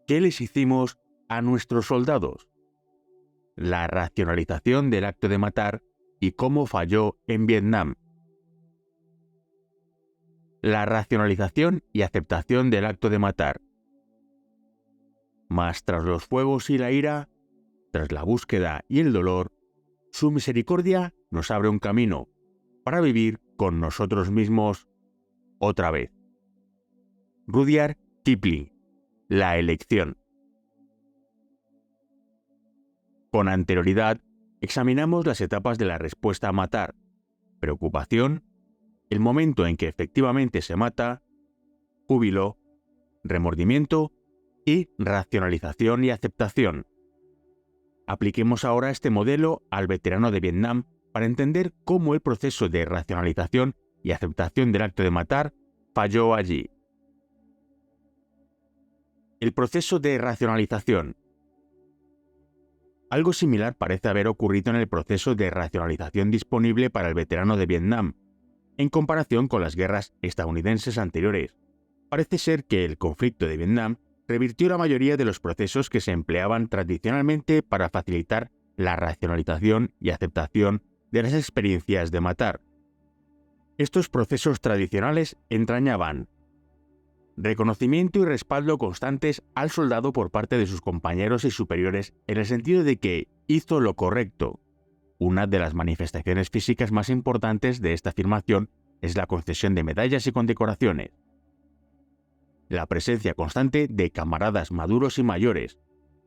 ¿Qué les hicimos a nuestros soldados? La racionalización del acto de matar y cómo falló en Vietnam. La racionalización y aceptación del acto de matar. Mas tras los fuegos y la ira, tras la búsqueda y el dolor, su misericordia nos abre un camino para vivir con nosotros mismos otra vez. Rudyard Kipling. La elección. Con anterioridad, examinamos las etapas de la respuesta a matar: preocupación, el momento en que efectivamente se mata, júbilo, remordimiento y racionalización y aceptación. Apliquemos ahora este modelo al veterano de Vietnam para entender cómo el proceso de racionalización y aceptación del acto de matar falló allí. El proceso de racionalización. Algo similar parece haber ocurrido en el proceso de racionalización disponible para el veterano de Vietnam, en comparación con las guerras estadounidenses anteriores. Parece ser que el conflicto de Vietnam revirtió la mayoría de los procesos que se empleaban tradicionalmente para facilitar la racionalización y aceptación de las experiencias de matar. Estos procesos tradicionales entrañaban reconocimiento y respaldo constantes al soldado por parte de sus compañeros y superiores en el sentido de que hizo lo correcto. Una de las manifestaciones físicas más importantes de esta afirmación es la concesión de medallas y condecoraciones. La presencia constante de camaradas maduros y mayores,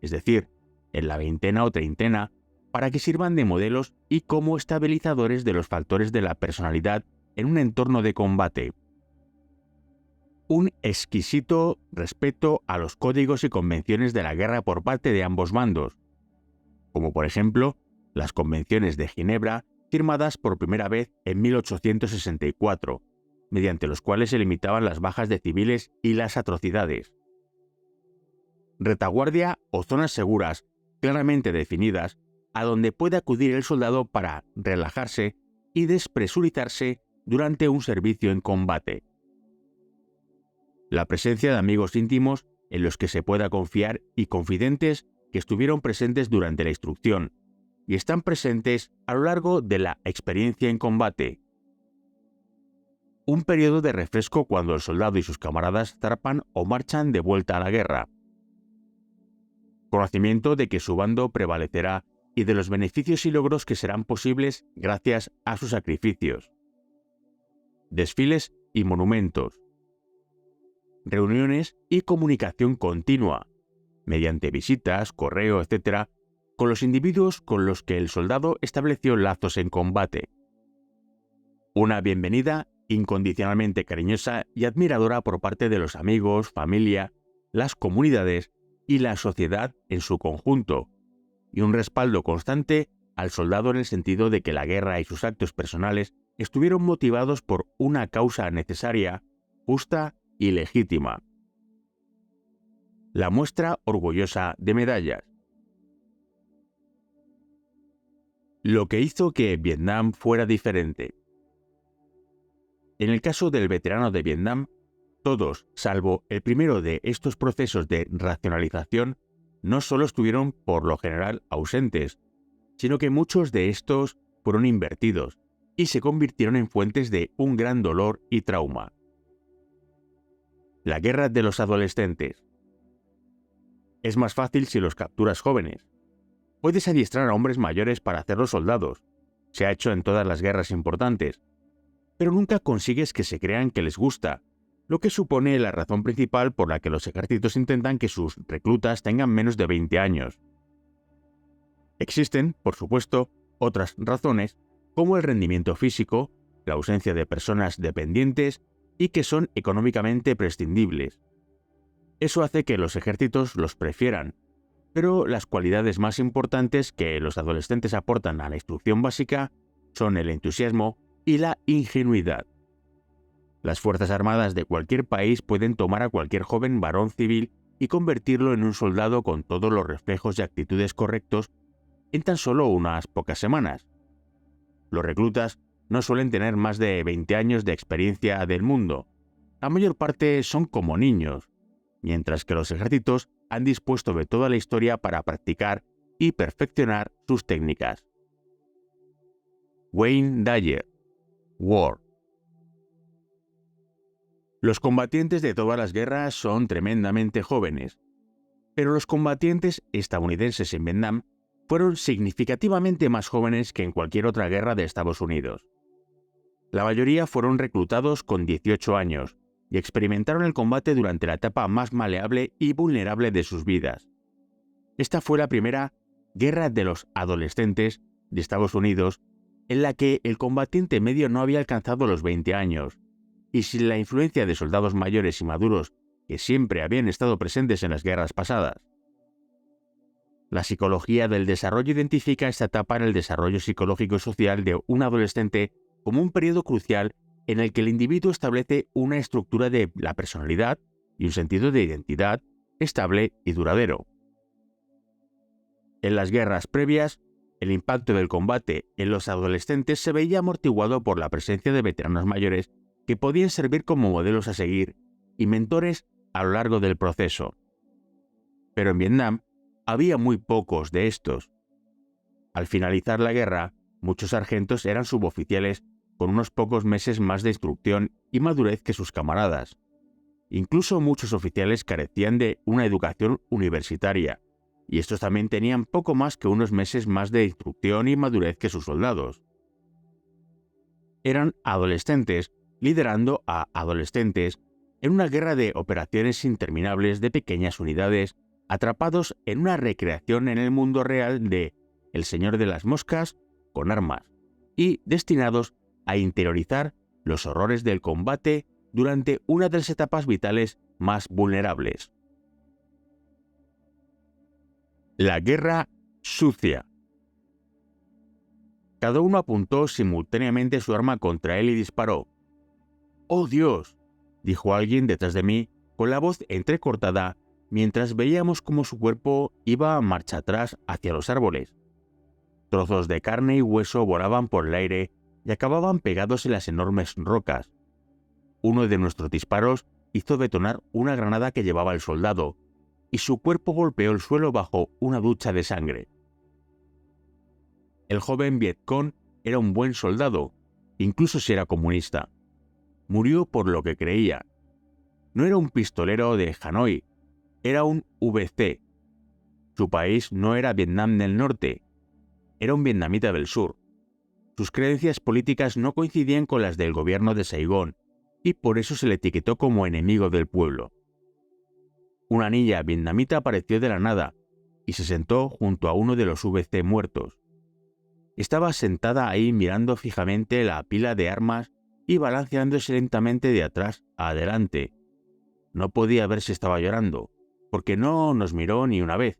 es decir, en la veintena o treintena, para que sirvan de modelos y como estabilizadores de los factores de la personalidad en un entorno de combate. Un exquisito respeto a los códigos y convenciones de la guerra por parte de ambos bandos, como por ejemplo las convenciones de Ginebra firmadas por primera vez en 1864, mediante los cuales se limitaban las bajas de civiles y las atrocidades. Retaguardia o zonas seguras claramente definidas a donde puede acudir el soldado para relajarse y despresurizarse durante un servicio en combate. La presencia de amigos íntimos en los que se pueda confiar y confidentes que estuvieron presentes durante la instrucción y están presentes a lo largo de la experiencia en combate. Un periodo de refresco cuando el soldado y sus camaradas zarpan o marchan de vuelta a la guerra. Conocimiento de que su bando prevalecerá y de los beneficios y logros que serán posibles gracias a sus sacrificios. Desfiles y monumentos. Reuniones y comunicación continua, mediante visitas, correo, etc., con los individuos con los que el soldado estableció lazos en combate. Una bienvenida incondicionalmente cariñosa y admiradora por parte de los amigos, familia, las comunidades y la sociedad en su conjunto, y un respaldo constante al soldado en el sentido de que la guerra y sus actos personales estuvieron motivados por una causa necesaria, justa y legítima. La muestra orgullosa de medallas. Lo que hizo que Vietnam fuera diferente. En el caso del veterano de Vietnam, todos, salvo el primero de estos procesos de racionalización, no solo estuvieron por lo general ausentes, sino que muchos de estos fueron invertidos y se convirtieron en fuentes de un gran dolor y trauma. La guerra de los adolescentes. Es más fácil si los capturas jóvenes. Puedes adiestrar a hombres mayores para hacerlos soldados. Se ha hecho en todas las guerras importantes. Pero nunca consigues que se crean que les gusta, lo que supone la razón principal por la que los ejércitos intentan que sus reclutas tengan menos de 20 años. Existen, por supuesto, otras razones, como el rendimiento físico, la ausencia de personas dependientes y que son económicamente prescindibles. Eso hace que los ejércitos los prefieran, pero las cualidades más importantes que los adolescentes aportan a la instrucción básica son el entusiasmo y la ingenuidad. Las Fuerzas Armadas de cualquier país pueden tomar a cualquier joven varón civil y convertirlo en un soldado con todos los reflejos y actitudes correctos en tan solo unas pocas semanas. Los reclutas no suelen tener más de 20 años de experiencia del mundo. La mayor parte son como niños, mientras que los ejércitos han dispuesto de toda la historia para practicar y perfeccionar sus técnicas. Wayne Dyer, War. Los combatientes de todas las guerras son tremendamente jóvenes, pero los combatientes estadounidenses en Vietnam fueron significativamente más jóvenes que en cualquier otra guerra de Estados Unidos. La mayoría fueron reclutados con 18 años y experimentaron el combate durante la etapa más maleable y vulnerable de sus vidas. Esta fue la primera guerra de los adolescentes de Estados Unidos en la que el combatiente medio no había alcanzado los 20 años, y sin la influencia de soldados mayores y maduros que siempre habían estado presentes en las guerras pasadas. La psicología del desarrollo identifica esta etapa en el desarrollo psicológico y social de un adolescente como un periodo crucial en el que el individuo establece una estructura de la personalidad y un sentido de identidad estable y duradero. En las guerras previas, el impacto del combate en los adolescentes se veía amortiguado por la presencia de veteranos mayores que podían servir como modelos a seguir y mentores a lo largo del proceso. Pero en Vietnam había muy pocos de estos. Al finalizar la guerra, muchos sargentos eran suboficiales con unos pocos meses más de instrucción y madurez que sus camaradas. Incluso muchos oficiales carecían de una educación universitaria, y estos también tenían poco más que unos meses más de instrucción y madurez que sus soldados. Eran adolescentes liderando a adolescentes en una guerra de operaciones interminables de pequeñas unidades, atrapados en una recreación en el mundo real de El Señor de las Moscas con armas, y destinados a interiorizar los horrores del combate durante una de las etapas vitales más vulnerables. La guerra sucia. Cada uno apuntó simultáneamente su arma contra él y disparó. ¡Oh Dios!, dijo alguien detrás de mí con la voz entrecortada mientras veíamos cómo su cuerpo iba a marcha atrás hacia los árboles. Trozos de carne y hueso volaban por el aire y acababan pegados en las enormes rocas. Uno de nuestros disparos hizo detonar una granada que llevaba el soldado, y su cuerpo golpeó el suelo bajo una ducha de sangre. El joven Vietcong era un buen soldado, incluso si era comunista. Murió por lo que creía. No era un pistolero de Hanoi, era un VC. Su país no era Vietnam del Norte, era un vietnamita del sur. Sus creencias políticas no coincidían con las del gobierno de Saigón, y por eso se le etiquetó como enemigo del pueblo. Una niña vietnamita apareció de la nada y se sentó junto a uno de los VC muertos. Estaba sentada ahí mirando fijamente la pila de armas y balanceándose lentamente de atrás a adelante. No podía ver si estaba llorando, porque no nos miró ni una vez.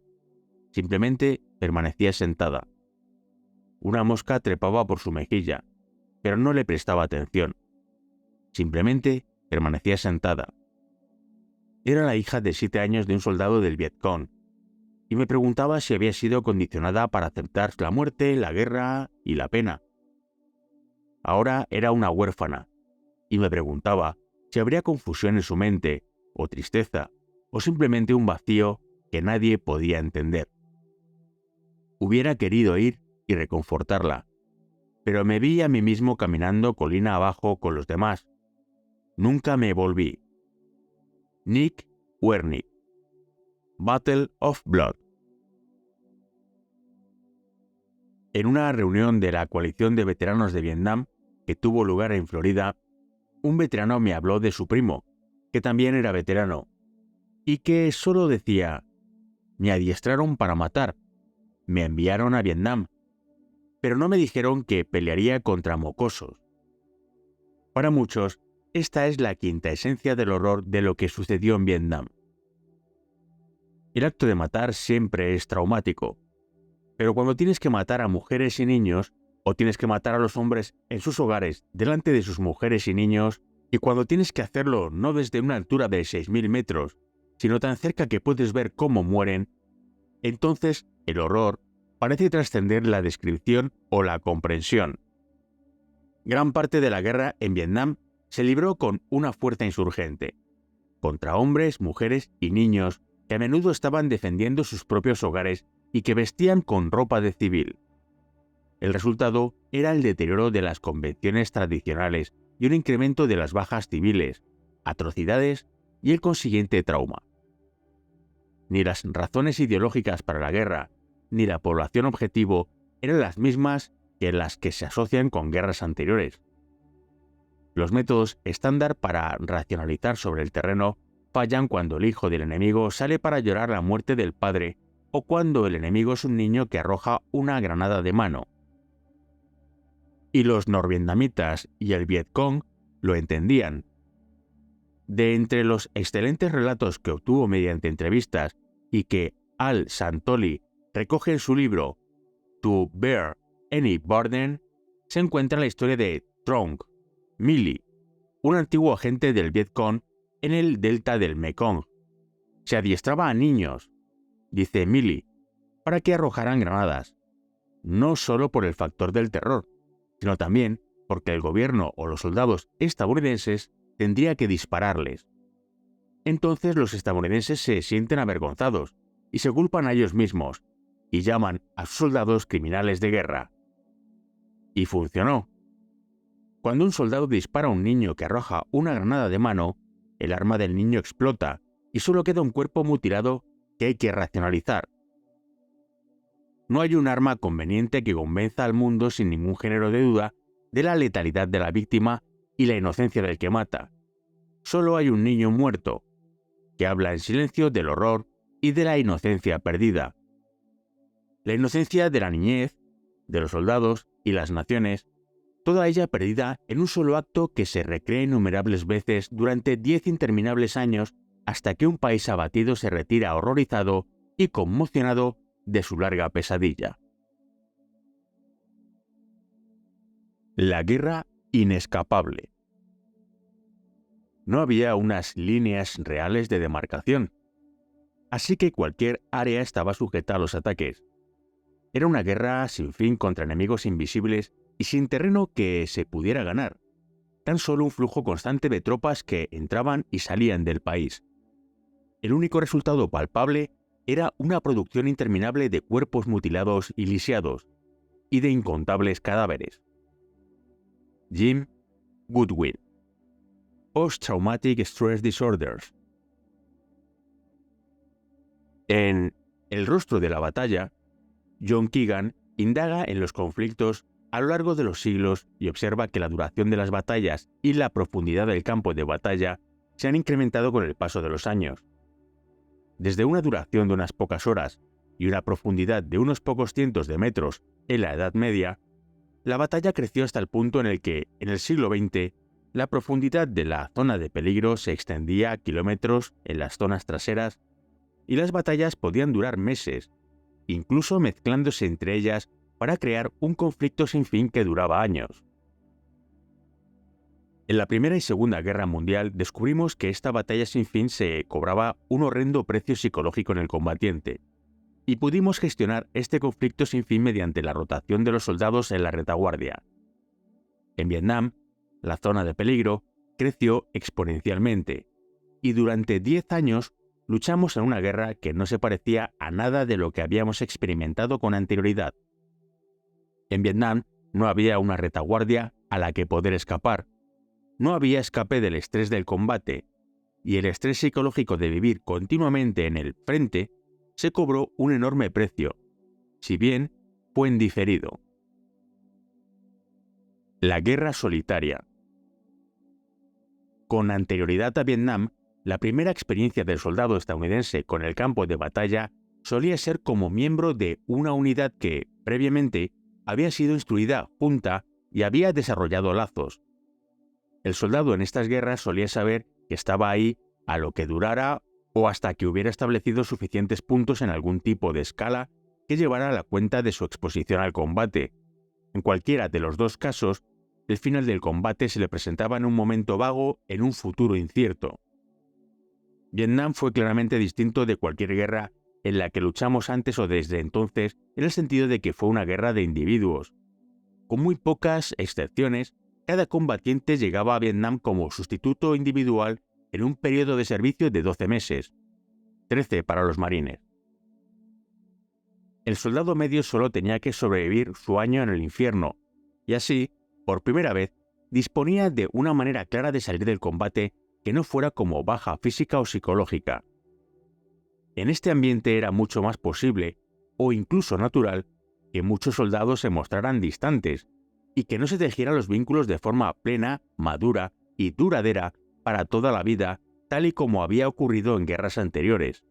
Simplemente permanecía sentada. Una mosca trepaba por su mejilla, pero no le prestaba atención. Simplemente permanecía sentada. Era la hija de 7 años de un soldado del Vietcong, y me preguntaba si había sido condicionada para aceptar la muerte, la guerra y la pena. Ahora era una huérfana, y me preguntaba si habría confusión en su mente, o tristeza, o simplemente un vacío que nadie podía entender. Hubiera querido ir y reconfortarla, pero me vi a mí mismo caminando colina abajo con los demás. Nunca me volví. Nick Wernick. Battle of Blood. En una reunión de la coalición de veteranos de Vietnam que tuvo lugar en Florida, un veterano me habló de su primo, que también era veterano, y que solo decía: me adiestraron para matar, me enviaron a Vietnam, pero no me dijeron que pelearía contra mocosos. Para muchos, esta es la quinta esencia del horror de lo que sucedió en Vietnam. El acto de matar siempre es traumático, pero cuando tienes que matar a mujeres y niños, o tienes que matar a los hombres en sus hogares delante de sus mujeres y niños, y cuando tienes que hacerlo no desde una altura de 6.000 metros, sino tan cerca que puedes ver cómo mueren, entonces el horror parece trascender la descripción o la comprensión. Gran parte de la guerra en Vietnam se libró con una fuerza insurgente, contra hombres, mujeres y niños, que a menudo estaban defendiendo sus propios hogares y que vestían con ropa de civil. El resultado era el deterioro de las convenciones tradicionales y un incremento de las bajas civiles, atrocidades y el consiguiente trauma. Ni las razones ideológicas para la guerra, ni la población objetivo eran las mismas que las que se asocian con guerras anteriores. Los métodos estándar para racionalizar sobre el terreno fallan cuando el hijo del enemigo sale para llorar la muerte del padre o cuando el enemigo es un niño que arroja una granada de mano. Y los norvietnamitas y el Vietcong lo entendían. De entre los excelentes relatos que obtuvo mediante entrevistas y que Al Santoli recoge en su libro To Bear Any Burden, se encuentra la historia de Trong Mili, un antiguo agente del Vietcong en el delta del Mekong. Se adiestraba a niños, dice Mili, para que arrojaran granadas, no solo por el factor del terror, sino también porque el gobierno o los soldados estadounidenses tendría que dispararles. Entonces los estadounidenses se sienten avergonzados y se culpan a ellos mismos y llaman a sus soldados criminales de guerra. Y funcionó. Cuando un soldado dispara a un niño que arroja una granada de mano, el arma del niño explota y solo queda un cuerpo mutilado que hay que racionalizar. No hay un arma conveniente que convenza al mundo sin ningún género de duda de la letalidad de la víctima y la inocencia del que mata. Solo hay un niño muerto, que habla en silencio del horror y de la inocencia perdida. La inocencia de la niñez, de los soldados y las naciones, toda ella perdida en un solo acto que se recrea innumerables veces durante 10 interminables años hasta que un país abatido se retira horrorizado y conmocionado de su larga pesadilla. La guerra inescapable. No había unas líneas reales de demarcación, así que cualquier área estaba sujeta a los ataques. Era una guerra sin fin contra enemigos invisibles y sin terreno que se pudiera ganar, tan solo un flujo constante de tropas que entraban y salían del país. El único resultado palpable era una producción interminable de cuerpos mutilados y lisiados, y de incontables cadáveres. Jim Goodwin. Post-Traumatic Stress Disorders. En El rostro de la batalla, John Keegan indaga en los conflictos a lo largo de los siglos y observa que la duración de las batallas y la profundidad del campo de batalla se han incrementado con el paso de los años. Desde una duración de unas pocas horas y una profundidad de unos pocos cientos de metros en la Edad Media, la batalla creció hasta el punto en el que, en el siglo XX, la profundidad de la zona de peligro se extendía a kilómetros en las zonas traseras y las batallas podían durar meses, incluso mezclándose entre ellas para crear un conflicto sin fin que duraba años. En la Primera y Segunda Guerra Mundial descubrimos que esta batalla sin fin se cobraba un horrendo precio psicológico en el combatiente, y pudimos gestionar este conflicto sin fin mediante la rotación de los soldados en la retaguardia. En Vietnam, la zona de peligro creció exponencialmente, y durante 10 años luchamos en una guerra que no se parecía a nada de lo que habíamos experimentado con anterioridad. En Vietnam no había una retaguardia a la que poder escapar, no había escape del estrés del combate, y el estrés psicológico de vivir continuamente en el frente se cobró un enorme precio, si bien fue en diferido. La guerra solitaria. Con anterioridad a Vietnam, la primera experiencia del soldado estadounidense con el campo de batalla solía ser como miembro de una unidad que, previamente, había sido instruida junta y había desarrollado lazos. El soldado en estas guerras solía saber que estaba ahí a lo que durara o hasta que hubiera establecido suficientes puntos en algún tipo de escala que llevara a la cuenta de su exposición al combate. En cualquiera de los dos casos, el final del combate se le presentaba en un momento vago en un futuro incierto. Vietnam fue claramente distinto de cualquier guerra en la que luchamos antes o desde entonces, en el sentido de que fue una guerra de individuos. Con muy pocas excepciones, cada combatiente llegaba a Vietnam como sustituto individual en un periodo de servicio de 12 meses. 13 para los marines. El soldado medio solo tenía que sobrevivir su año en el infierno, y así, por primera vez, disponía de una manera clara de salir del combate que no fuera como baja física o psicológica. En este ambiente era mucho más posible, o incluso natural, que muchos soldados se mostraran distantes y que no se tejieran los vínculos de forma plena, madura y duradera para toda la vida, tal y como había ocurrido en guerras anteriores.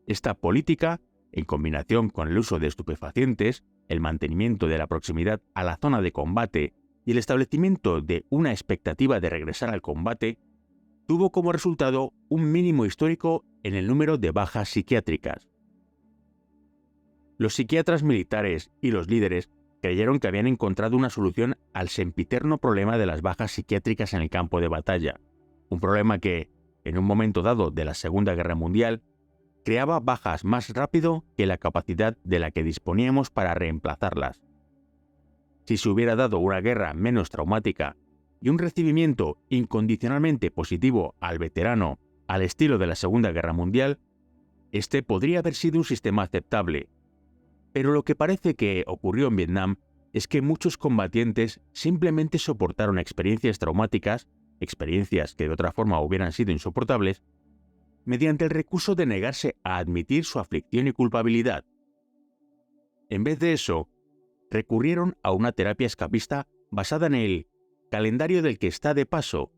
Esta política, en combinación con el uso de estupefacientes, el mantenimiento de la proximidad a la zona de combate y el establecimiento de una expectativa de regresar al combate, tuvo como resultado un mínimo histórico en el número de bajas psiquiátricas. Los psiquiatras militares y los líderes creyeron que habían encontrado una solución al sempiterno problema de las bajas psiquiátricas en el campo de batalla, un problema que, en un momento dado de la Segunda Guerra Mundial, creaba bajas más rápido que la capacidad de la que disponíamos para reemplazarlas. Si se hubiera dado una guerra menos traumática y un recibimiento incondicionalmente positivo al veterano al estilo de la Segunda Guerra Mundial, este podría haber sido un sistema aceptable. Pero lo que parece que ocurrió en Vietnam es que muchos combatientes simplemente soportaron experiencias traumáticas, experiencias que de otra forma hubieran sido insoportables, mediante el recurso de negarse a admitir su aflicción y culpabilidad. En vez de eso, recurrieron a una terapia escapista basada en el calendario del que está de paso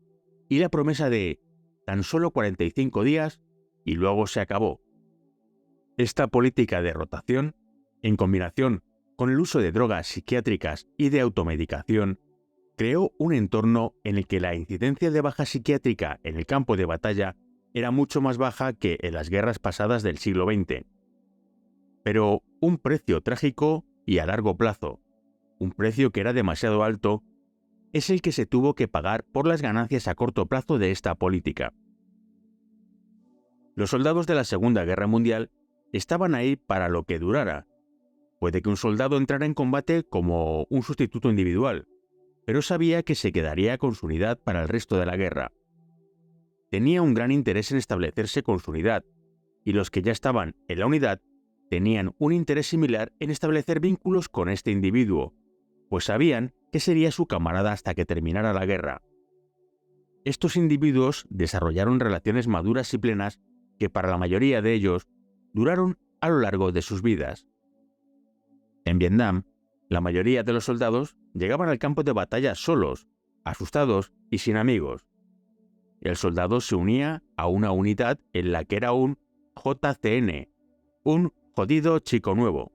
y la promesa de tan solo 45 días y luego se acabó. Esta política de rotación, en combinación con el uso de drogas psiquiátricas y de automedicación, creó un entorno en el que la incidencia de baja psiquiátrica en el campo de batalla era mucho más baja que en las guerras pasadas del siglo XX. Pero un precio trágico y a largo plazo, un precio que era demasiado alto, es el que se tuvo que pagar por las ganancias a corto plazo de esta política. Los soldados de la Segunda Guerra Mundial estaban ahí para lo que durara. Puede que un soldado entrara en combate como un sustituto individual, pero sabía que se quedaría con su unidad para el resto de la guerra. Tenía un gran interés en establecerse con su unidad, y los que ya estaban en la unidad tenían un interés similar en establecer vínculos con este individuo, pues sabían que sería su camarada hasta que terminara la guerra. Estos individuos desarrollaron relaciones maduras y plenas que para la mayoría de ellos duraron a lo largo de sus vidas. En Vietnam, la mayoría de los soldados llegaban al campo de batalla solos, asustados y sin amigos. El soldado se unía a una unidad en la que era un JCN, un jodido chico nuevo,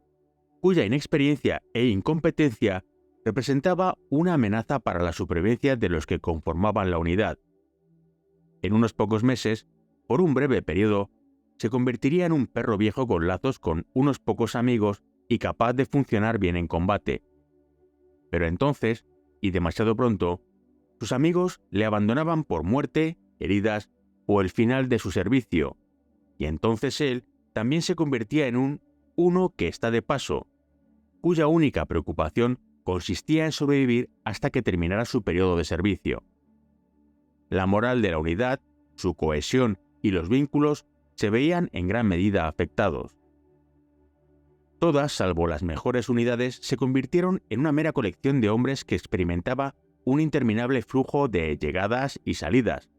cuya inexperiencia e incompetencia representaba una amenaza para la supervivencia de los que conformaban la unidad. En unos pocos meses, por un breve periodo, se convertiría en un perro viejo con lazos con unos pocos amigos y capaz de funcionar bien en combate. Pero entonces, y demasiado pronto, sus amigos le abandonaban por muerte, heridas o el final de su servicio, y entonces él también se convertía en uno que está de paso, cuya única preocupación consistía en sobrevivir hasta que terminara su periodo de servicio. La moral de la unidad, su cohesión y los vínculos se veían en gran medida afectados. Todas, salvo las mejores unidades, se convirtieron en una mera colección de hombres que experimentaba un interminable flujo de llegadas y salidas,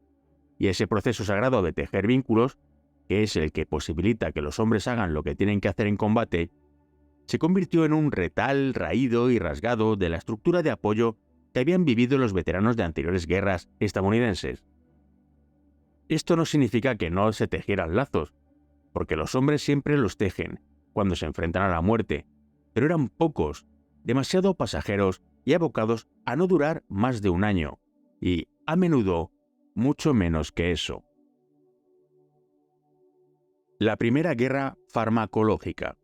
y ese proceso sagrado de tejer vínculos, que es el que posibilita que los hombres hagan lo que tienen que hacer en combate, se convirtió en un retal raído y rasgado de la estructura de apoyo que habían vivido los veteranos de anteriores guerras estadounidenses. Esto no significa que no se tejieran lazos, porque los hombres siempre los tejen cuando se enfrentan a la muerte, pero eran pocos, demasiado pasajeros y abocados a no durar más de un año, y, a menudo, mucho menos que eso. La primera guerra farmacológica.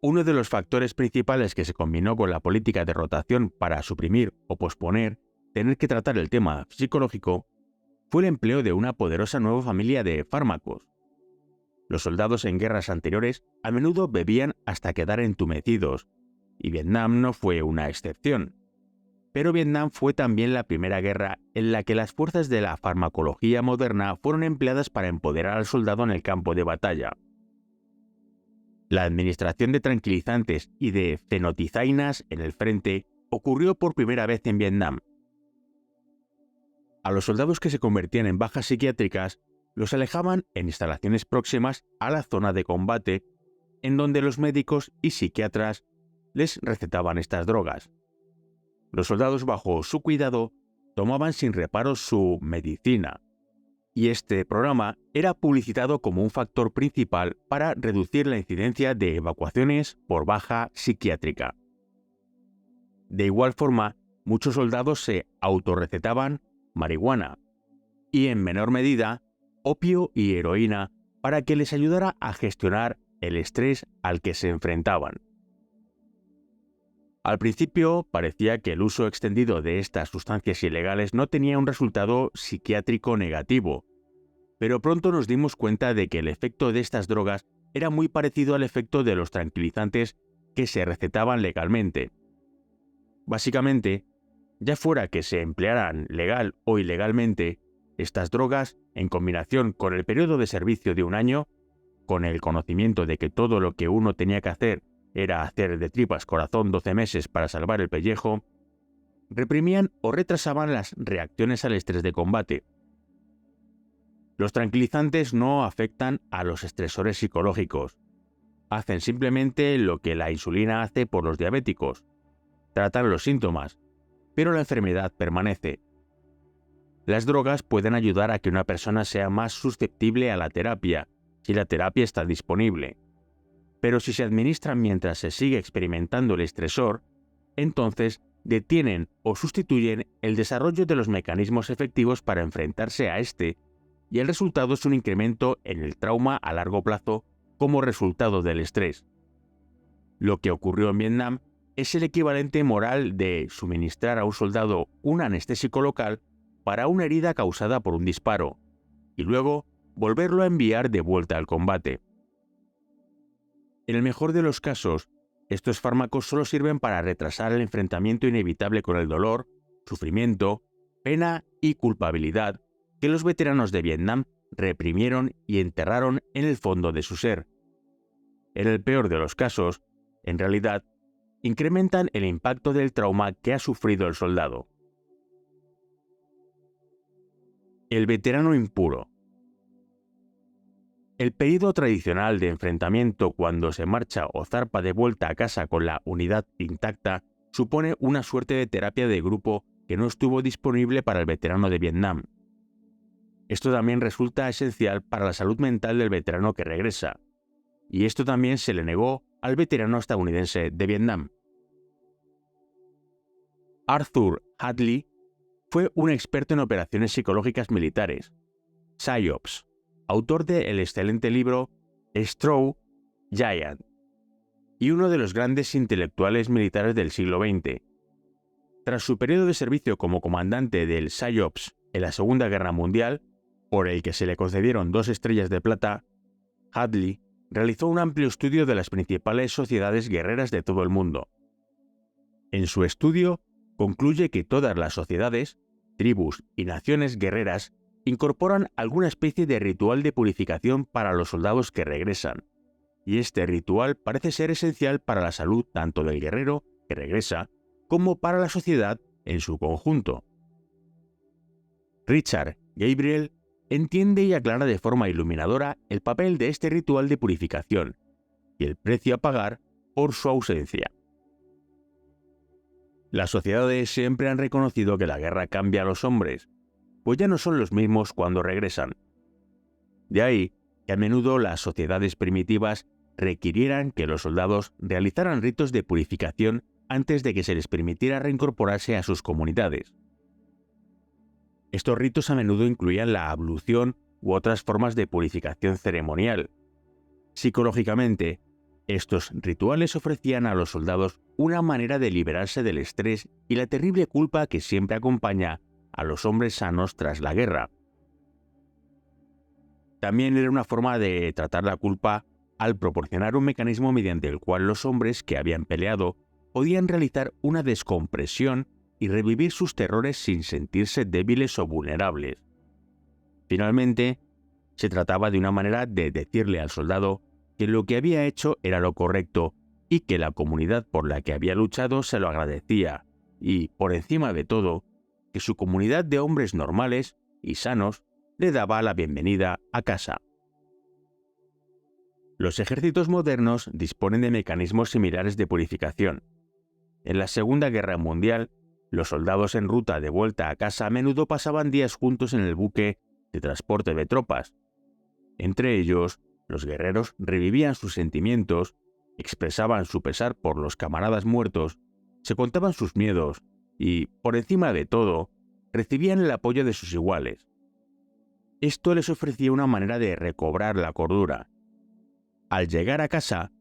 Uno de los factores principales que se combinó con la política de rotación para suprimir o posponer tener que tratar el tema psicológico fue el empleo de una poderosa nueva familia de fármacos. Los soldados en guerras anteriores a menudo bebían hasta quedar entumecidos, y Vietnam no fue una excepción. pero Vietnam fue también la primera guerra en la que las fuerzas de la farmacología moderna fueron empleadas para empoderar al soldado en el campo de batalla. La administración de tranquilizantes y de fenotizainas en el frente ocurrió por primera vez en Vietnam. A los soldados que se convertían en bajas psiquiátricas los alejaban en instalaciones próximas a la zona de combate, en donde los médicos y psiquiatras les recetaban estas drogas. Los soldados bajo su cuidado tomaban sin reparo su medicina, y este programa era publicitado como un factor principal para reducir la incidencia de evacuaciones por baja psiquiátrica. De igual forma, muchos soldados se autorrecetaban marihuana y, en menor medida, opio y heroína para que les ayudara a gestionar el estrés al que se enfrentaban. Al principio parecía que el uso extendido de estas sustancias ilegales no tenía un resultado psiquiátrico negativo, pero pronto nos dimos cuenta de que el efecto de estas drogas era muy parecido al efecto de los tranquilizantes que se recetaban legalmente. Básicamente, ya fuera que se emplearan legal o ilegalmente, estas drogas, en combinación con el periodo de servicio de un año, con el conocimiento de que todo lo que uno tenía que hacer era hacer de tripas corazón 12 meses para salvar el pellejo, reprimían o retrasaban las reacciones al estrés de combate. Los tranquilizantes no afectan a los estresores psicológicos. Hacen simplemente lo que la insulina hace por los diabéticos. Tratan los síntomas, pero la enfermedad permanece. Las drogas pueden ayudar a que una persona sea más susceptible a la terapia, si la terapia está disponible. Pero si se administran mientras se sigue experimentando el estresor, entonces detienen o sustituyen el desarrollo de los mecanismos efectivos para enfrentarse a este, y el resultado es un incremento en el trauma a largo plazo como resultado del estrés. Lo que ocurrió en Vietnam es el equivalente moral de suministrar a un soldado un anestésico local para una herida causada por un disparo, y luego volverlo a enviar de vuelta al combate. En el mejor de los casos, estos fármacos solo sirven para retrasar el enfrentamiento inevitable con el dolor, sufrimiento, pena y culpabilidad que los veteranos de Vietnam reprimieron y enterraron en el fondo de su ser. En el peor de los casos, en realidad, incrementan el impacto del trauma que ha sufrido el soldado. El veterano impuro. El período tradicional de enfrentamiento cuando se marcha o zarpa de vuelta a casa con la unidad intacta supone una suerte de terapia de grupo que no estuvo disponible para el veterano de Vietnam. Esto también resulta esencial para la salud mental del veterano que regresa, y esto también se le negó al veterano estadounidense de Vietnam. Arthur Hadley fue un experto en operaciones psicológicas militares, PSYOPs, autor del excelente libro Straw Giant, y uno de los grandes intelectuales militares del siglo XX. Tras su periodo de servicio como comandante del PSYOPs en la Segunda Guerra Mundial, por el que se le concedieron 2 estrellas de plata, Hadley realizó un amplio estudio de las principales sociedades guerreras de todo el mundo. En su estudio, concluye que todas las sociedades, tribus y naciones guerreras incorporan alguna especie de ritual de purificación para los soldados que regresan, y este ritual parece ser esencial para la salud tanto del guerrero que regresa como para la sociedad en su conjunto. Richard Gabriel entiende y aclara de forma iluminadora el papel de este ritual de purificación y el precio a pagar por su ausencia. Las sociedades siempre han reconocido que la guerra cambia a los hombres, pues ya no son los mismos cuando regresan. De ahí que a menudo las sociedades primitivas requirieran que los soldados realizaran ritos de purificación antes de que se les permitiera reincorporarse a sus comunidades. Estos ritos a menudo incluían la ablución u otras formas de purificación ceremonial. Psicológicamente, estos rituales ofrecían a los soldados una manera de liberarse del estrés y la terrible culpa que siempre acompaña a los hombres sanos tras la guerra. También era una forma de tratar la culpa al proporcionar un mecanismo mediante el cual los hombres que habían peleado podían realizar una descompresión y revivir sus terrores sin sentirse débiles o vulnerables. Finalmente, se trataba de una manera de decirle al soldado que lo que había hecho era lo correcto y que la comunidad por la que había luchado se lo agradecía, y, por encima de todo, que su comunidad de hombres normales y sanos le daba la bienvenida a casa. Los ejércitos modernos disponen de mecanismos similares de purificación. En la Segunda Guerra Mundial, los soldados en ruta de vuelta a casa a menudo pasaban días juntos en el buque de transporte de tropas. Entre ellos, los guerreros revivían sus sentimientos, expresaban su pesar por los camaradas muertos, se contaban sus miedos y, por encima de todo, recibían el apoyo de sus iguales. Esto les ofrecía una manera de recobrar la cordura. Al llegar a casa,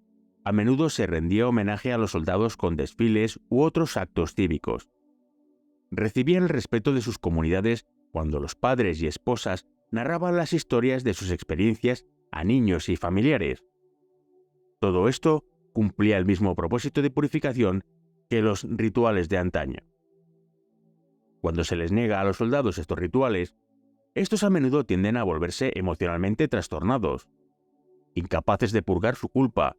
a menudo se rendía homenaje a los soldados con desfiles u otros actos cívicos. Recibían el respeto de sus comunidades cuando los padres y esposas narraban las historias de sus experiencias a niños y familiares. Todo esto cumplía el mismo propósito de purificación que los rituales de antaño. Cuando se les niega a los soldados estos rituales, estos a menudo tienden a volverse emocionalmente trastornados, incapaces de purgar su culpa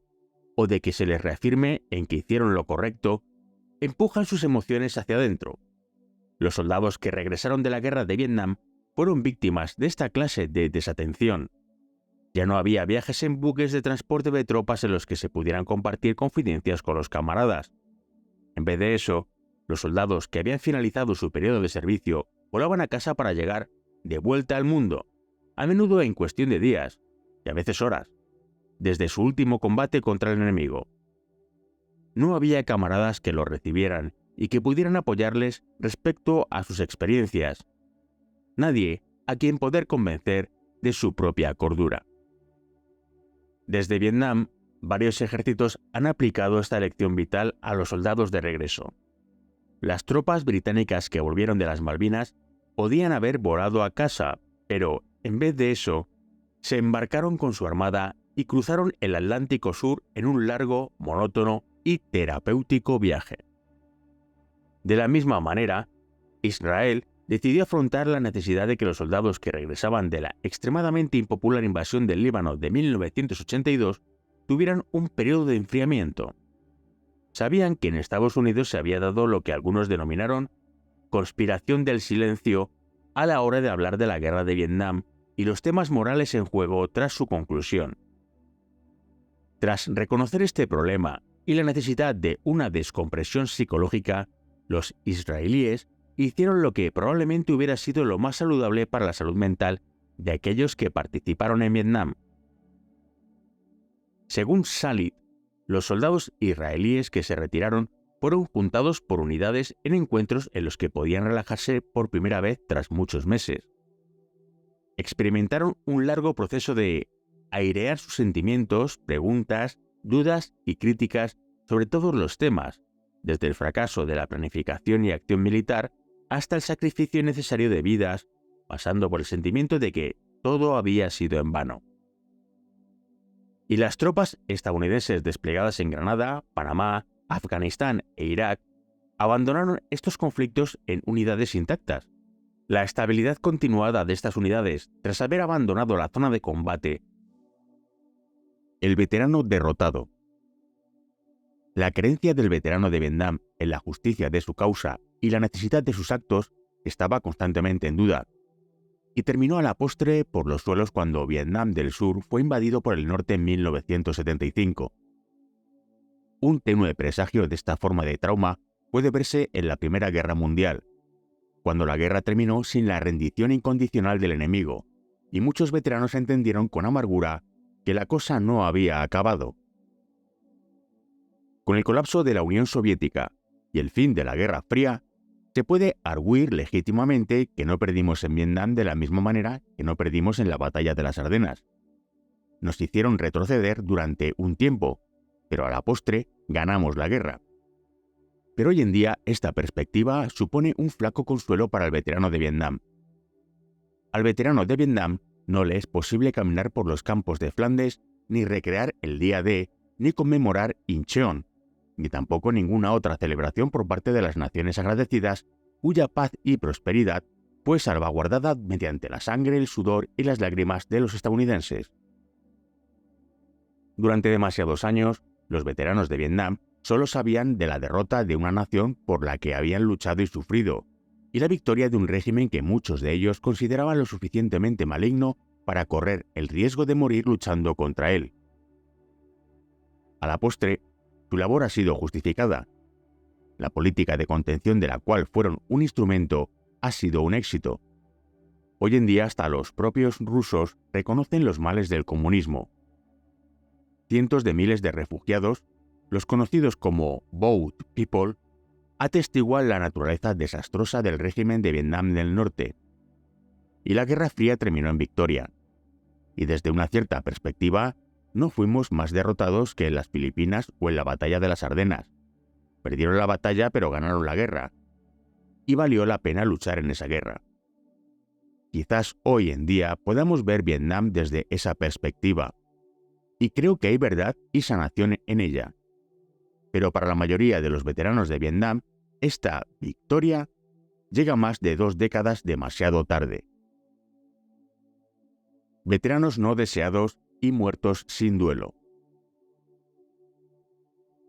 o de que se les reafirme en que hicieron lo correcto, empujan sus emociones hacia adentro. Los soldados que regresaron de la guerra de Vietnam fueron víctimas de esta clase de desatención. Ya no había viajes en buques de transporte de tropas en los que se pudieran compartir confidencias con los camaradas. En vez de eso, los soldados que habían finalizado su periodo de servicio volaban a casa para llegar de vuelta al mundo, a menudo en cuestión de días, y a veces horas, desde su último combate contra el enemigo. No había camaradas que los recibieran y que pudieran apoyarles respecto a sus experiencias. Nadie a quien poder convencer de su propia cordura. Desde Vietnam, varios ejércitos han aplicado esta lección vital a los soldados de regreso. Las tropas británicas que volvieron de las Malvinas podían haber volado a casa, pero, en vez de eso, se embarcaron con su armada y cruzaron el Atlántico Sur en un largo, monótono y terapéutico viaje. De la misma manera, Israel decidió afrontar la necesidad de que los soldados que regresaban de la extremadamente impopular invasión del Líbano de 1982 tuvieran un periodo de enfriamiento. Sabían que en Estados Unidos se había dado lo que algunos denominaron conspiración del silencio a la hora de hablar de la guerra de Vietnam y los temas morales en juego tras su conclusión. Tras reconocer este problema y la necesidad de una descompresión psicológica, los israelíes hicieron lo que probablemente hubiera sido lo más saludable para la salud mental de aquellos que participaron en Vietnam. Según Shalit, los soldados israelíes que se retiraron fueron juntados por unidades en encuentros en los que podían relajarse por primera vez tras muchos meses. Experimentaron un largo proceso de airear sus sentimientos, preguntas, dudas y críticas sobre todos los temas, desde el fracaso de la planificación y acción militar hasta el sacrificio necesario de vidas, pasando por el sentimiento de que todo había sido en vano. Y las tropas estadounidenses desplegadas en Granada, Panamá, Afganistán e Irak abandonaron estos conflictos en unidades intactas. La estabilidad continuada de estas unidades, tras haber abandonado la zona de combate. El veterano derrotado. La creencia del veterano de Vietnam en la justicia de su causa y la necesidad de sus actos estaba constantemente en duda, y terminó a la postre por los suelos cuando Vietnam del Sur fue invadido por el norte en 1975. Un tenue presagio de esta forma de trauma puede verse en la Primera Guerra Mundial, cuando la guerra terminó sin la rendición incondicional del enemigo, y muchos veteranos entendieron con amargura que la cosa no había acabado. Con el colapso de la Unión Soviética y el fin de la Guerra Fría, se puede arguir legítimamente que no perdimos en Vietnam de la misma manera que no perdimos en la Batalla de las Ardenas. Nos hicieron retroceder durante un tiempo, pero a la postre ganamos la guerra. Pero hoy en día esta perspectiva supone un flaco consuelo para el veterano de Vietnam. Al veterano de Vietnam no le es posible caminar por los campos de Flandes, ni recrear el día D, ni conmemorar Incheon, ni tampoco ninguna otra celebración por parte de las naciones agradecidas, cuya paz y prosperidad fue salvaguardada mediante la sangre, el sudor y las lágrimas de los estadounidenses. Durante demasiados años, los veteranos de Vietnam solo sabían de la derrota de una nación por la que habían luchado y sufrido, y la victoria de un régimen que muchos de ellos consideraban lo suficientemente maligno para correr el riesgo de morir luchando contra él. A la postre, su labor ha sido justificada. La política de contención de la cual fueron un instrumento ha sido un éxito. Hoy en día hasta los propios rusos reconocen los males del comunismo. Cientos de miles de refugiados, los conocidos como Boat People, atestiguan la naturaleza desastrosa del régimen de Vietnam del Norte. Y la Guerra Fría terminó en victoria. Y desde una cierta perspectiva, no fuimos más derrotados que en las Filipinas o en la batalla de las Ardenas. Perdieron la batalla pero ganaron la guerra. Y valió la pena luchar en esa guerra. Quizás hoy en día podamos ver Vietnam desde esa perspectiva. Y creo que hay verdad y sanación en ella. Pero para la mayoría de los veteranos de Vietnam, esta victoria llega más de 2 décadas demasiado tarde. Veteranos no deseados y muertos sin duelo.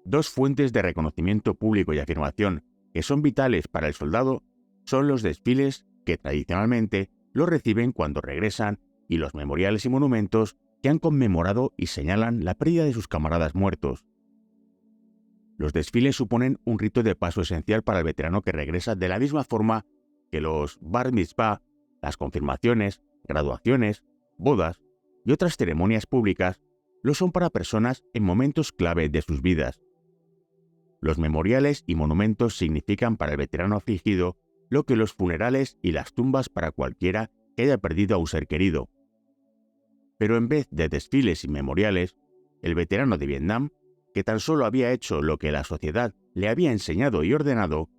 2 fuentes de reconocimiento público y afirmación que son vitales para el soldado son los desfiles que tradicionalmente los reciben cuando regresan y los memoriales y monumentos que han conmemorado y señalan la pérdida de sus camaradas muertos. Los desfiles suponen un rito de paso esencial para el veterano que regresa de la misma forma que los bar mitzvah, las confirmaciones, graduaciones, bodas y otras ceremonias públicas lo son para personas en momentos clave de sus vidas. Los memoriales y monumentos significan para el veterano afligido lo que los funerales y las tumbas para cualquiera que haya perdido a un ser querido. Pero en vez de desfiles y memoriales, el veterano de Vietnam, que tan solo había hecho lo que la sociedad le había enseñado y ordenado,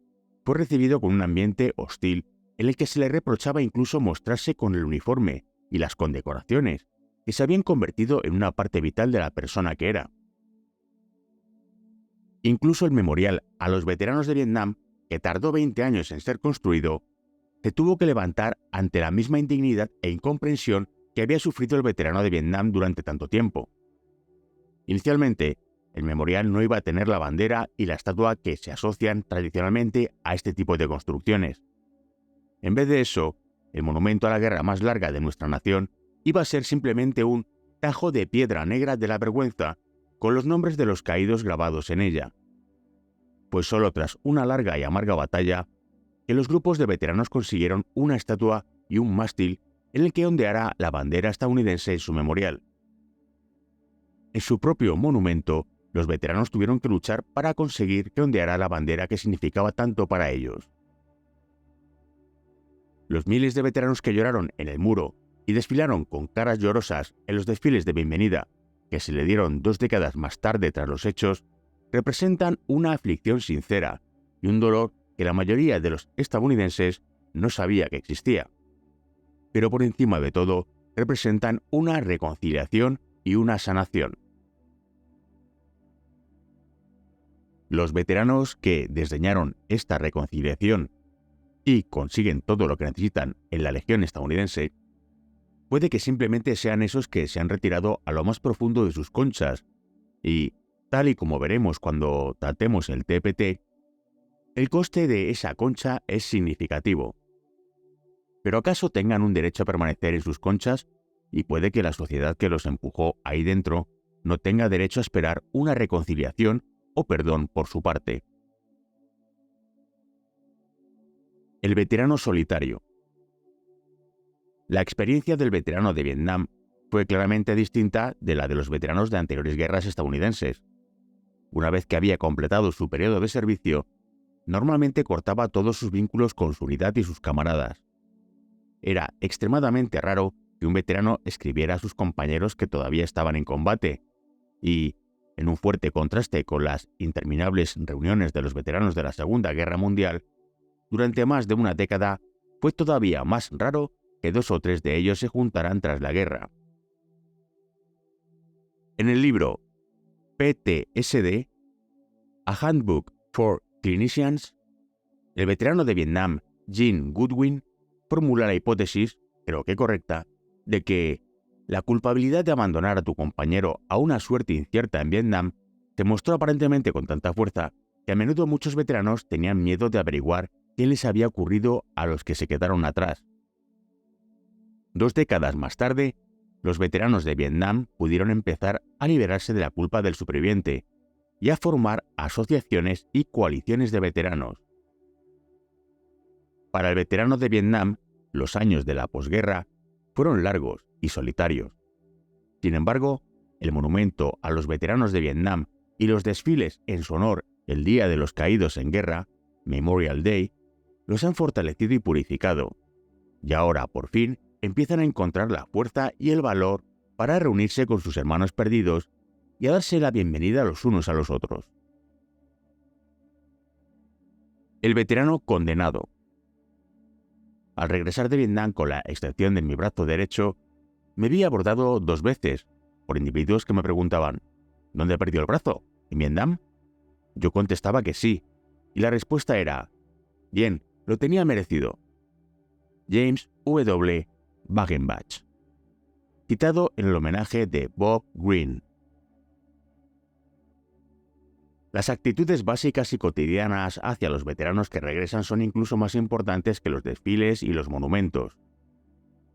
fue recibido con un ambiente hostil en el que se le reprochaba incluso mostrarse con el uniforme y las condecoraciones, que se habían convertido en una parte vital de la persona que era. Incluso el memorial a los veteranos de Vietnam, que tardó 20 años en ser construido, se tuvo que levantar ante la misma indignidad e incomprensión que había sufrido el veterano de Vietnam durante tanto tiempo. Inicialmente, el memorial no iba a tener la bandera y la estatua que se asocian tradicionalmente a este tipo de construcciones. En vez de eso, el monumento a la guerra más larga de nuestra nación iba a ser simplemente un tajo de piedra negra de la vergüenza con los nombres de los caídos grabados en ella. Pues solo tras una larga y amarga batalla, que los grupos de veteranos consiguieron una estatua y un mástil en el que ondeara la bandera estadounidense en su memorial. En su propio monumento, los veteranos tuvieron que luchar para conseguir que ondeara la bandera que significaba tanto para ellos. Los miles de veteranos que lloraron en el muro y desfilaron con caras llorosas en los desfiles de bienvenida, que se le dieron 2 décadas más tarde tras los hechos, representan una aflicción sincera y un dolor que la mayoría de los estadounidenses no sabía que existía. Pero por encima de todo, representan una reconciliación y una sanación. Los veteranos que desdeñaron esta reconciliación y consiguen todo lo que necesitan en la Legión estadounidense, puede que simplemente sean esos que se han retirado a lo más profundo de sus conchas y, tal y como veremos cuando tratemos el TPT, el coste de esa concha es significativo. ¿Pero acaso tengan un derecho a permanecer en sus conchas? Y puede que la sociedad que los empujó ahí dentro no tenga derecho a esperar una reconciliación o perdón por su parte. El veterano solitario. La experiencia del veterano de Vietnam fue claramente distinta de la de los veteranos de anteriores guerras estadounidenses. Una vez que había completado su periodo de servicio, normalmente cortaba todos sus vínculos con su unidad y sus camaradas. Era extremadamente raro que un veterano escribiera a sus compañeros que todavía estaban en combate, y, en un fuerte contraste con las interminables reuniones de los veteranos de la Segunda Guerra Mundial, durante más de una década fue todavía más raro que 2 o 3 de ellos se juntaran tras la guerra. En el libro PTSD, A Handbook for Clinicians, el veterano de Vietnam, Gene Goodwin, formula la hipótesis, creo que correcta, de que la culpabilidad de abandonar a tu compañero a una suerte incierta en Vietnam se mostró aparentemente con tanta fuerza que a menudo muchos veteranos tenían miedo de averiguar qué les había ocurrido a los que se quedaron atrás. 2 décadas más tarde, los veteranos de Vietnam pudieron empezar a liberarse de la culpa del superviviente y a formar asociaciones y coaliciones de veteranos. Para el veterano de Vietnam, los años de la posguerra fueron largos y solitarios. Sin embargo, el monumento a los veteranos de Vietnam y los desfiles en su honor el Día de los Caídos en Guerra, Memorial Day, los han fortalecido y purificado, y ahora, por fin, empiezan a encontrar la fuerza y el valor para reunirse con sus hermanos perdidos y a darse la bienvenida los unos a los otros. El veterano condenado. Al regresar de Vietnam con la extensión de mi brazo derecho, me vi abordado 2 veces por individuos que me preguntaban: ¿dónde perdió el brazo? ¿En Vietnam? Yo contestaba que sí, y la respuesta era: bien, lo tenía merecido. James W. Wagenbach, citado en el homenaje de Bob Greene. Las actitudes básicas y cotidianas hacia los veteranos que regresan son incluso más importantes que los desfiles y los monumentos.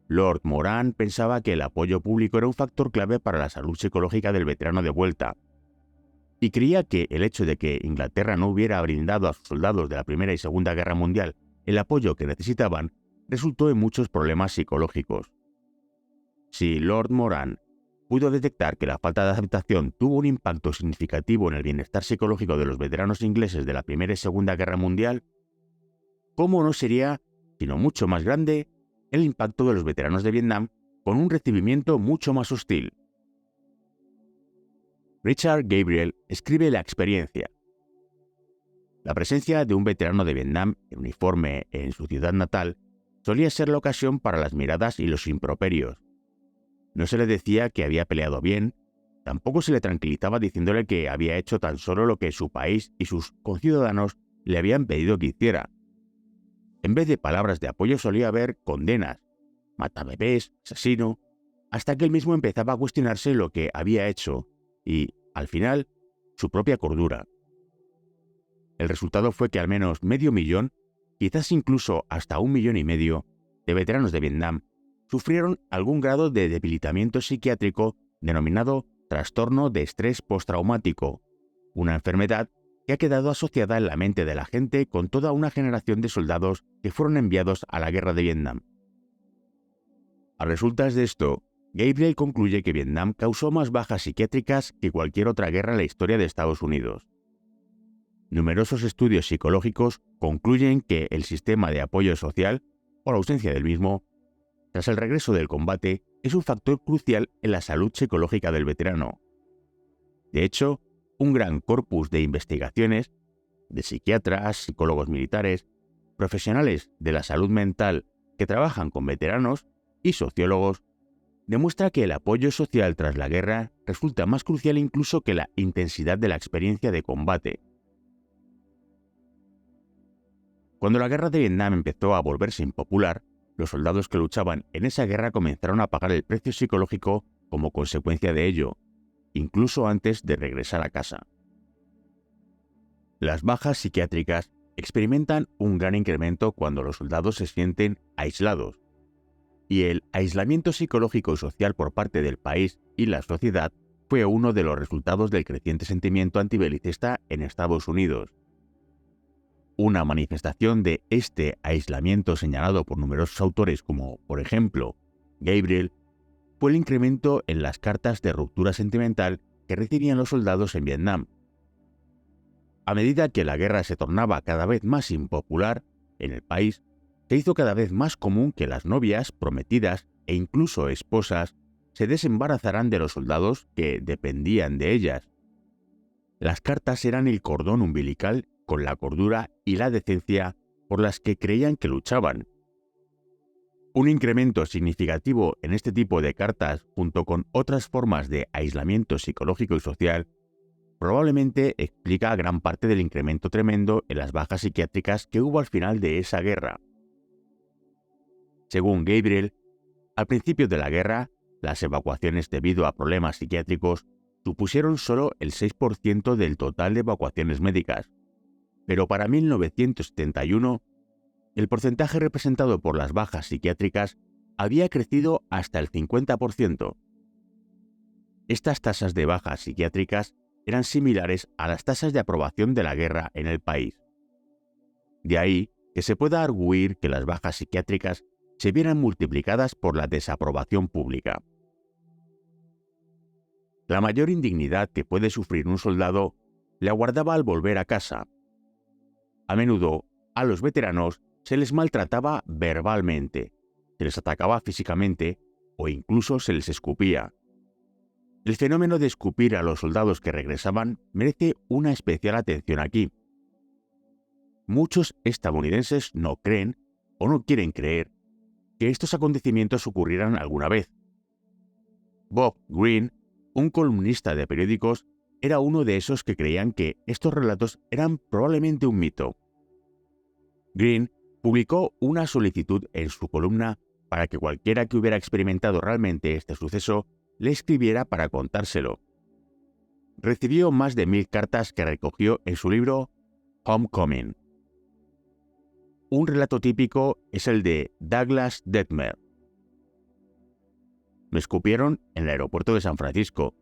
Lord Moran pensaba que el apoyo público era un factor clave para la salud psicológica del veterano de vuelta, y creía que el hecho de que Inglaterra no hubiera brindado a sus soldados de la Primera y Segunda Guerra Mundial el apoyo que necesitaban resultó en muchos problemas psicológicos. Si Lord Moran pudo detectar que la falta de aceptación tuvo un impacto significativo en el bienestar psicológico de los veteranos ingleses de la Primera y Segunda Guerra Mundial, ¿cómo no sería, sino mucho más grande, el impacto de los veteranos de Vietnam con un recibimiento mucho más hostil? Richard Gabriel escribe la experiencia. La presencia de un veterano de Vietnam en uniforme en su ciudad natal solía ser la ocasión para las miradas y los improperios. No se le decía que había peleado bien, tampoco se le tranquilizaba diciéndole que había hecho tan solo lo que su país y sus conciudadanos le habían pedido que hiciera. En vez de palabras de apoyo solía haber condenas: matabebés, asesino, hasta que él mismo empezaba a cuestionarse lo que había hecho y, al final, su propia cordura. El resultado fue que al menos 500.000, quizás incluso hasta 1,5 millones, de veteranos de Vietnam sufrieron algún grado de debilitamiento psiquiátrico denominado trastorno de estrés postraumático, una enfermedad que ha quedado asociada en la mente de la gente con toda una generación de soldados que fueron enviados a la guerra de Vietnam. A resultas de esto, Gabriel concluye que Vietnam causó más bajas psiquiátricas que cualquier otra guerra en la historia de Estados Unidos. Numerosos estudios psicológicos concluyen que el sistema de apoyo social, o la ausencia del mismo, tras el regreso del combate, es un factor crucial en la salud psicológica del veterano. De hecho, un gran corpus de investigaciones de psiquiatras, psicólogos militares, profesionales de la salud mental que trabajan con veteranos y sociólogos demuestra que el apoyo social tras la guerra resulta más crucial incluso que la intensidad de la experiencia de combate. Cuando la guerra de Vietnam empezó a volverse impopular, los soldados que luchaban en esa guerra comenzaron a pagar el precio psicológico como consecuencia de ello, incluso antes de regresar a casa. Las bajas psiquiátricas experimentan un gran incremento cuando los soldados se sienten aislados, y el aislamiento psicológico y social por parte del país y la sociedad fue uno de los resultados del creciente sentimiento antibelicista en Estados Unidos. Una manifestación de este aislamiento señalado por numerosos autores como, por ejemplo, Gabriel, fue el incremento en las cartas de ruptura sentimental que recibían los soldados en Vietnam. A medida que la guerra se tornaba cada vez más impopular en el país, se hizo cada vez más común que las novias, prometidas e incluso esposas se desembarazaran de los soldados que dependían de ellas. Las cartas eran el cordón umbilical con la cordura y la decencia por las que creían que luchaban. Un incremento significativo en este tipo de cartas, junto con otras formas de aislamiento psicológico y social, probablemente explica gran parte del incremento tremendo en las bajas psiquiátricas que hubo al final de esa guerra. Según Gabriel, al principio de la guerra, las evacuaciones debido a problemas psiquiátricos supusieron solo el 6% del total de evacuaciones médicas, pero para 1971, el porcentaje representado por las bajas psiquiátricas había crecido hasta el 50%. Estas tasas de bajas psiquiátricas eran similares a las tasas de aprobación de la guerra en el país. De ahí que se pueda arguir que las bajas psiquiátricas se vieran multiplicadas por la desaprobación pública. La mayor indignidad que puede sufrir un soldado le aguardaba al volver a casa. A menudo, a los veteranos se les maltrataba verbalmente, se les atacaba físicamente o incluso se les escupía. El fenómeno de escupir a los soldados que regresaban merece una especial atención aquí. Muchos estadounidenses no creen o no quieren creer que estos acontecimientos ocurrieran alguna vez. Bob Greene, un columnista de periódicos, era uno de esos que creían que estos relatos eran probablemente un mito. Greene publicó una solicitud en su columna para que cualquiera que hubiera experimentado realmente este suceso le escribiera para contárselo. Recibió más de 1000 cartas que recogió en su libro Homecoming. Un relato típico es el de Douglas Detmer. Me escupieron en el aeropuerto de San Francisco.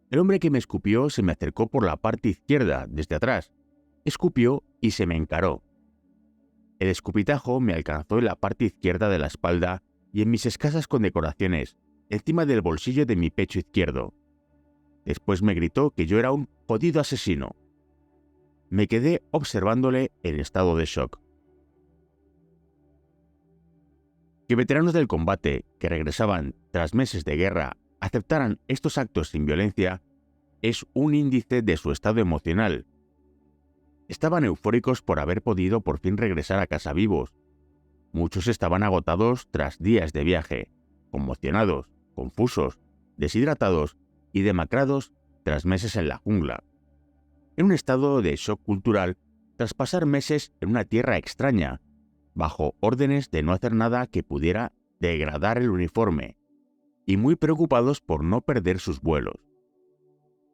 El hombre que me escupió se me acercó por la parte izquierda, desde atrás. Escupió y se me encaró. El escupitajo me alcanzó en la parte izquierda de la espalda y en mis escasas condecoraciones, encima del bolsillo de mi pecho izquierdo. Después me gritó que yo era un jodido asesino. Me quedé observándole en estado de shock. Que veteranos del combate que regresaban tras meses de guerra aceptaran estos actos sin violencia es un índice de su estado emocional. Estaban eufóricos por haber podido por fin regresar a casa vivos. Muchos estaban agotados tras días de viaje, conmocionados, confusos, deshidratados y demacrados tras meses en la jungla. En un estado de shock cultural tras pasar meses en una tierra extraña, bajo órdenes de no hacer nada que pudiera degradar el uniforme, y muy preocupados por no perder sus vuelos.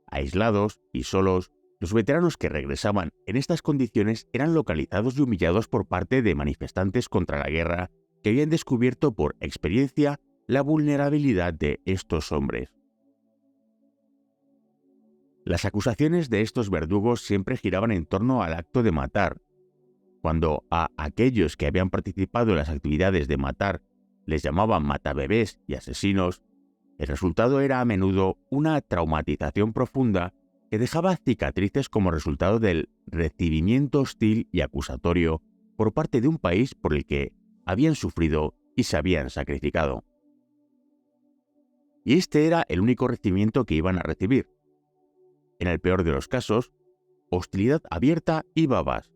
Aislados y solos, los veteranos que regresaban en estas condiciones eran localizados y humillados por parte de manifestantes contra la guerra que habían descubierto por experiencia la vulnerabilidad de estos hombres. Las acusaciones de estos verdugos siempre giraban en torno al acto de matar. Cuando a aquellos que habían participado en las actividades de matar les llamaban matabebés y asesinos, el resultado era a menudo una traumatización profunda que dejaba cicatrices como resultado del recibimiento hostil y acusatorio por parte de un país por el que habían sufrido y se habían sacrificado. Y este era el único recibimiento que iban a recibir. En el peor de los casos, hostilidad abierta y babas.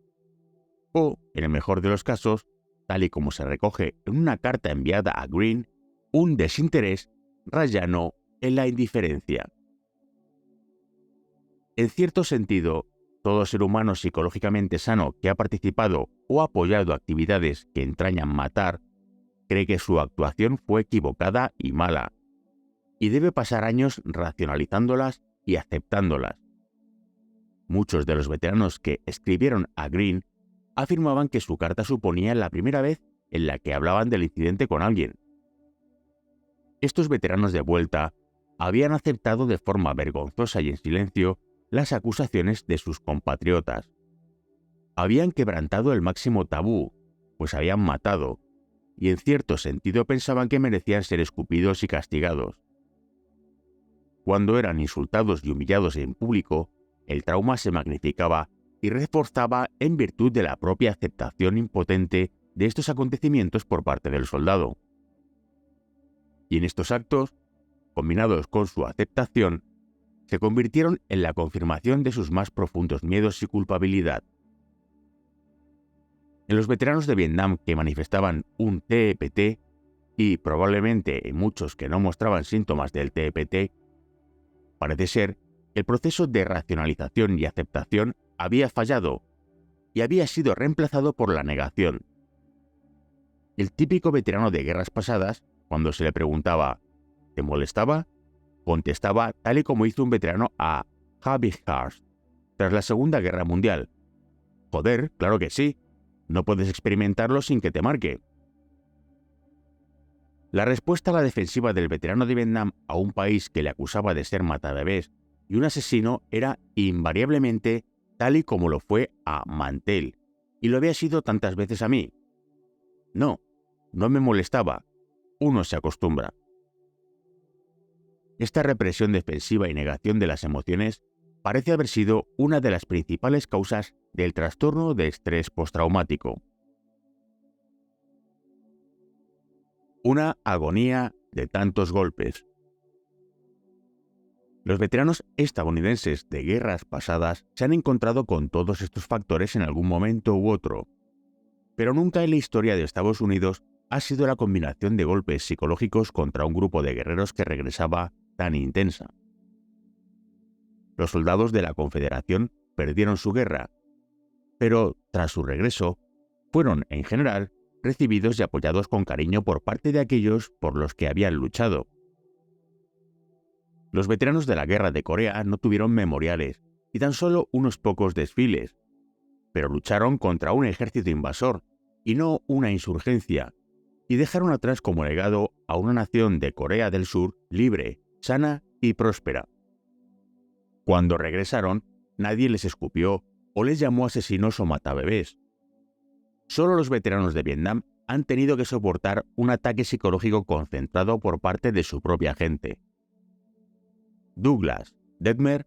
O, en el mejor de los casos, tal y como se recoge en una carta enviada a Greene, un desinterés rayano en la indiferencia. En cierto sentido, todo ser humano psicológicamente sano que ha participado o apoyado actividades que entrañan matar, cree que su actuación fue equivocada y mala, y debe pasar años racionalizándolas y aceptándolas. Muchos de los veteranos que escribieron a Greene afirmaban que su carta suponía la primera vez en la que hablaban del incidente con alguien. Estos veteranos de vuelta habían aceptado de forma vergonzosa y en silencio las acusaciones de sus compatriotas. Habían quebrantado el máximo tabú, pues habían matado, y en cierto sentido pensaban que merecían ser escupidos y castigados. Cuando eran insultados y humillados en público, el trauma se magnificaba y reforzaba en virtud de la propia aceptación impotente de estos acontecimientos por parte del soldado. Y en estos actos, combinados con su aceptación, se convirtieron en la confirmación de sus más profundos miedos y culpabilidad. En los veteranos de Vietnam que manifestaban un TEPT, y probablemente en muchos que no mostraban síntomas del TEPT, parece ser el proceso de racionalización y aceptación había fallado y había sido reemplazado por la negación. El típico veterano de guerras pasadas, cuando se le preguntaba ¿te molestaba?, contestaba tal y como hizo un veterano a Habighurst tras la Segunda Guerra Mundial: «Joder, claro que sí, no puedes experimentarlo sin que te marque». La respuesta a la defensiva del veterano de Vietnam a un país que le acusaba de ser matabebés y un asesino era invariablemente tal y como lo fue a Mantell, y lo había sido tantas veces a mí: «No, no me molestaba, uno se acostumbra». Esta represión defensiva y negación de las emociones parece haber sido una de las principales causas del trastorno de estrés postraumático. Una agonía de tantos golpes. Los veteranos estadounidenses de guerras pasadas se han encontrado con todos estos factores en algún momento u otro, pero nunca en la historia de Estados Unidos ha sido la combinación de golpes psicológicos contra un grupo de guerreros que regresaba tan intensa. Los soldados de la Confederación perdieron su guerra, pero tras su regreso fueron, en general, recibidos y apoyados con cariño por parte de aquellos por los que habían luchado. Los veteranos de la Guerra de Corea no tuvieron memoriales y tan solo unos pocos desfiles, pero lucharon contra un ejército invasor y no una insurgencia, y dejaron atrás como legado a una nación de Corea del Sur libre, sana y próspera. Cuando regresaron, nadie les escupió o les llamó asesinos o matabebés. Solo los veteranos de Vietnam han tenido que soportar un ataque psicológico concentrado por parte de su propia gente. Douglas Detmer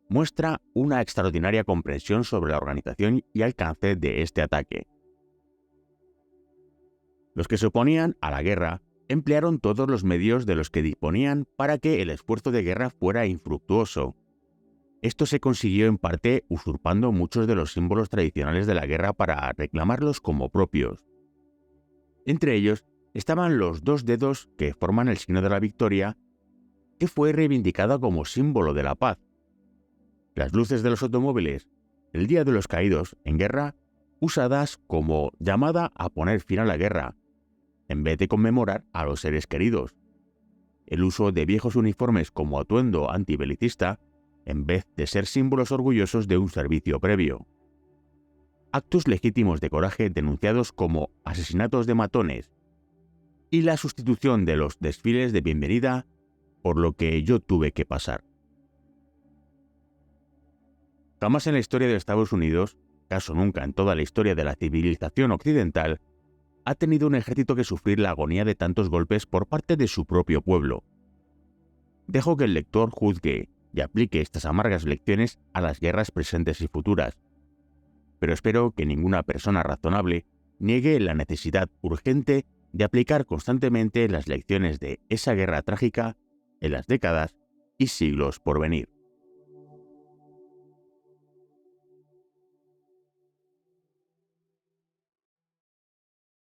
muestra una extraordinaria comprensión sobre la organización y alcance de este ataque. Los que se oponían a la guerra emplearon todos los medios de los que disponían para que el esfuerzo de guerra fuera infructuoso. Esto se consiguió en parte usurpando muchos de los símbolos tradicionales de la guerra para reclamarlos como propios. Entre ellos estaban los dos dedos que forman el signo de la victoria, que fue reivindicada como símbolo de la paz. Las luces de los automóviles, el Día de los Caídos en guerra, usadas como llamada a poner fin a la guerra, en vez de conmemorar a los seres queridos. El uso de viejos uniformes como atuendo antibelicista, en vez de ser símbolos orgullosos de un servicio previo. Actos legítimos de coraje denunciados como asesinatos de matones, y la sustitución de los desfiles de bienvenida por lo que yo tuve que pasar. Jamás en la historia de Estados Unidos, caso nunca en toda la historia de la civilización occidental, ha tenido un ejército que sufrir la agonía de tantos golpes por parte de su propio pueblo. Dejo que el lector juzgue y aplique estas amargas lecciones a las guerras presentes y futuras, pero espero que ninguna persona razonable niegue la necesidad urgente de aplicar constantemente las lecciones de esa guerra trágica en las décadas y siglos por venir.